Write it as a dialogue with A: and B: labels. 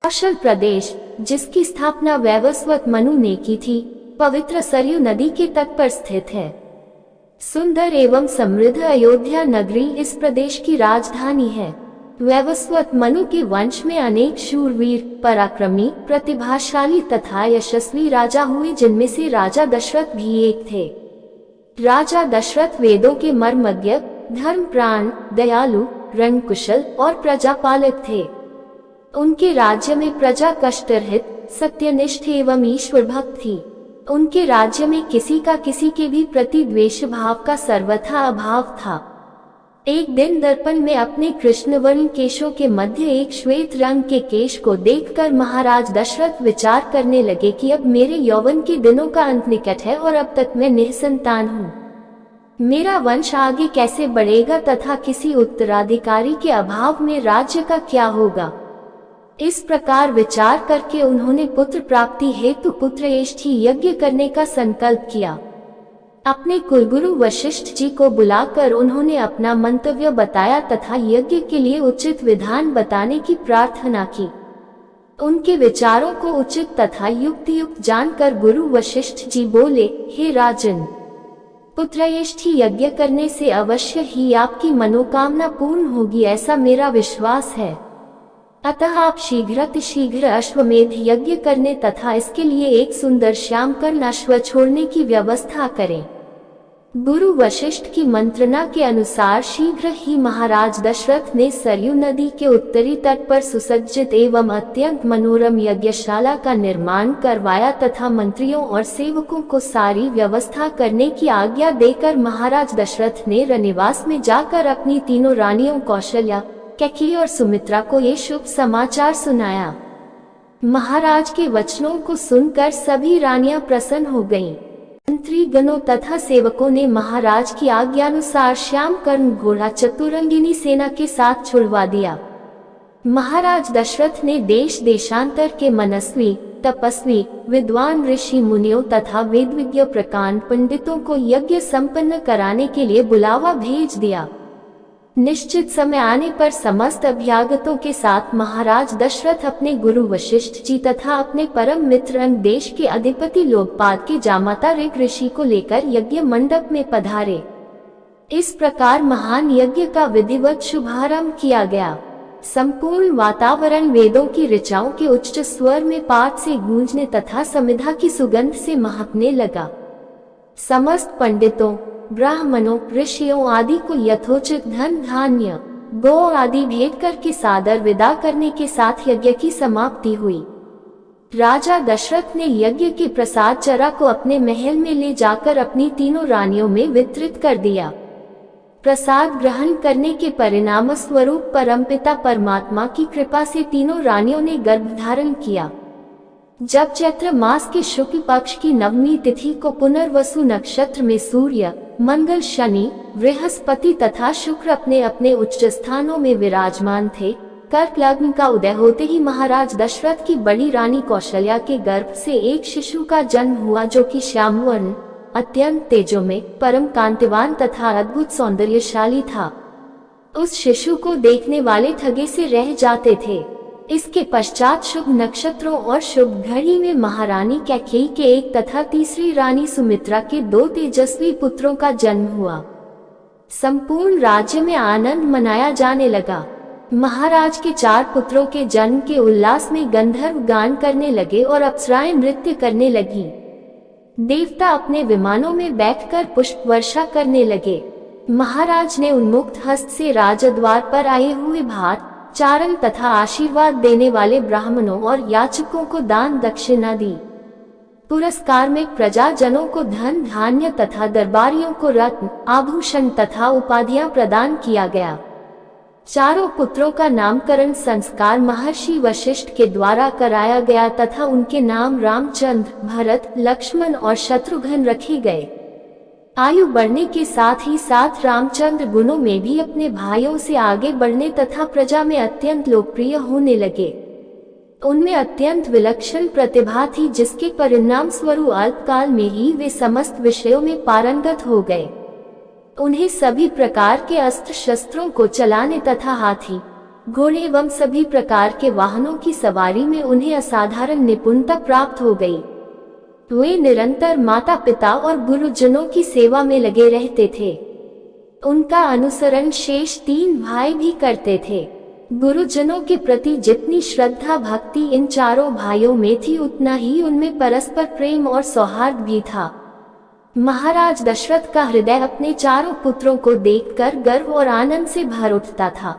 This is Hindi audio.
A: कौशल प्रदेश, जिसकी स्थापना वैवस्वत मनु ने की थी, पवित्र सरयू नदी के तट पर स्थित है। सुंदर एवं समृद्ध अयोध्या नगरी इस प्रदेश की राजधानी है। वैवस्वत मनु के वंश में अनेक शूरवीर, पराक्रमी, प्रतिभाशाली तथा यशस्वी राजा हुए, जिनमें से राजा दशरथ भी एक थे। राजा दशरथ वेदों के मर्मज्ञ, धर्मप्राण, दयालु, रणकुशल और प्रजापालक थे। उनके राज्य में प्रजा कष्टरहित, सत्यनिष्ठ एवं ईश्वर भक्त थी। उनके राज्य में किसी का किसी के भी प्रति द्वेष भाव का सर्वथा अभाव था। एक दिन दर्पण में अपने कृष्णवर्ण केशों के मध्य एक श्वेत रंग के केश को देखकर महाराज दशरथ विचार करने लगे कि अब मेरे यौवन के दिनों का अंत निकट है और अब तक मैं निःसंतान हूँ। मेरा वंश आगे कैसे बढ़ेगा तथा किसी उत्तराधिकारी के अभाव में राज्य का क्या होगा। इस प्रकार विचार करके उन्होंने पुत्र प्राप्ति हेतु पुत्रयेष्ठी यज्ञ करने का संकल्प किया। अपने कुलगुरु वशिष्ठ जी को बुलाकर उन्होंने अपना मंतव्य बताया तथा यज्ञ के लिए उचित विधान बताने की प्रार्थना की। उनके विचारों को उचित तथा युक्तियुक्त जानकर गुरु वशिष्ठ जी बोले, हे राजन, पुत्रयेष्ठी यज्ञ करने से अवश्य ही आपकी मनोकामना पूर्ण होगी, ऐसा मेरा विश्वास है। अतः आप शीघ्र अश्वमेध यज्ञ करने तथा इसके लिए एक सुंदर श्यामकर्ण अश्व छोड़ने की व्यवस्था करें। गुरु वशिष्ठ की मंत्रणा के अनुसार शीघ्र ही महाराज दशरथ ने सरयू नदी के उत्तरी तट पर सुसज्जित एवं अत्यंत मनोरम यज्ञशाला का निर्माण करवाया तथा मंत्रियों और सेवकों को सारी व्यवस्था करने की आज्ञा देकर महाराज दशरथ ने रनिवास में जाकर अपनी तीनों रानियों कौशल्या, कैकेयी और सुमित्रा को ये शुभ समाचार सुनाया। महाराज के वचनों को सुनकर सभी रानियां प्रसन्न हो गईं। मंत्री गणों तथा सेवकों ने महाराज की आज्ञानुसार श्यामकर्ण घोड़ा चतुरंगिनी सेना के साथ छुड़वा दिया। महाराज दशरथ ने देश देशांतर के मनस्वी, तपस्वी, विद्वान ऋषि मुनियों तथा वेदविज्ञ प्रकांड पंडितों को यज्ञ संपन्न कराने के लिए बुलावा भेज दिया। निश्चित समय आने पर समस्त अभ्यागतों के साथ महाराज दशरथ अपने गुरु वशिष्ठ जी तथा अपने परम मित्र अंग देश के अधिपति लोकपाल के जामाता ऋग ऋषि को लेकर यज्ञ मंडप में पधारे। इस प्रकार महान यज्ञ का विधिवत शुभारंभ किया गया। संपूर्ण वातावरण वेदों की ऋचाओं के उच्च स्वर में पाठ से गूंजने तथा समिधा की सुगंध से महकने लगा। समस्त पंडितों, ब्राह्मणों, ऋषियों आदि को यथोचित धन धान्य, गौ आदि भेंट करके सादर विदा करने के साथ यज्ञ की समाप्ति हुई। राजा दशरथ ने यज्ञ के प्रसाद चरा को अपने महल में ले जाकर अपनी तीनों रानियों में वितरित कर दिया। प्रसाद ग्रहण करने के परिणाम स्वरूप परमपिता परमात्मा की कृपा से तीनों रानियों ने गर्भ धारण किया। जब चैत्र मास के शुक्ल पक्ष की नवमी तिथि को पुनर्वसु नक्षत्र में सूर्य, मंगल, शनि, बृहस्पति तथा शुक्र अपने अपने उच्च स्थानों में विराजमान थे, कर्क लग्न का उदय होते ही महाराज दशरथ की बड़ी रानी कौशल्या के गर्भ से एक शिशु का जन्म हुआ, जो कि श्यामवर्ण, अत्यंत तेजोमय, परम कांतिवान तथा अद्भुत सौंदर्यशाली था। उस शिशु को देखने वाले ठगे से रह जाते थे। इसके पश्चात शुभ नक्षत्रों और शुभ घड़ी में महारानी कैकेयी के एक तथा तीसरी रानी सुमित्रा के 2 तेजस्वी पुत्रों का जन्म हुआ। संपूर्ण राज्य में आनंद मनाया जाने लगा। महाराज के 4 पुत्रों के जन्म के उल्लास में गंधर्व गान करने लगे और अप्सराएं नृत्य करने लगी। देवता अपने विमानों में बैठकर पुष्प वर्षा करने लगे। महाराज ने उन्मुक्त हस्त से राजद्वार पर आए हुए भात, चारण तथा आशीर्वाद देने वाले ब्राह्मणों और याचकों को दान दक्षिणा दी। पुरस्कार में प्रजाजनों को धन धान्य तथा दरबारियों को रत्न, आभूषण तथा उपाधियां प्रदान किया गया। चारों पुत्रों का नामकरण संस्कार महर्षि वशिष्ठ के द्वारा कराया गया तथा उनके नाम रामचंद्र, भरत, लक्ष्मण और शत्रुघ्न रखे गए। आयु बढ़ने के साथ ही साथ रामचंद्र गुणों में भी अपने भाइयों से आगे बढ़ने तथा प्रजा में अत्यंत लोकप्रिय होने लगे। उनमें अत्यंत विलक्षण प्रतिभा थी, जिसके परिणाम स्वरूप अल्पकाल में ही वे समस्त विषयों में पारंगत हो गए। उन्हें सभी प्रकार के अस्त्र शस्त्रों को चलाने तथा हाथी, घोड़े एवं सभी प्रकार के वाहनों की सवारी में उन्हें असाधारण निपुणता प्राप्त हो गई। वे निरंतर माता पिता और गुरुजनों की सेवा में लगे रहते थे। उनका अनुसरण शेष 3 भाई भी करते थे। गुरुजनों के प्रति जितनी श्रद्धा भक्ति इन चारों भाइयों में थी, उतना ही उनमें परस्पर प्रेम और सौहार्द भी था। महाराज दशरथ का हृदय अपने चारों पुत्रों को देखकर गर्व और आनंद से भर उठता था।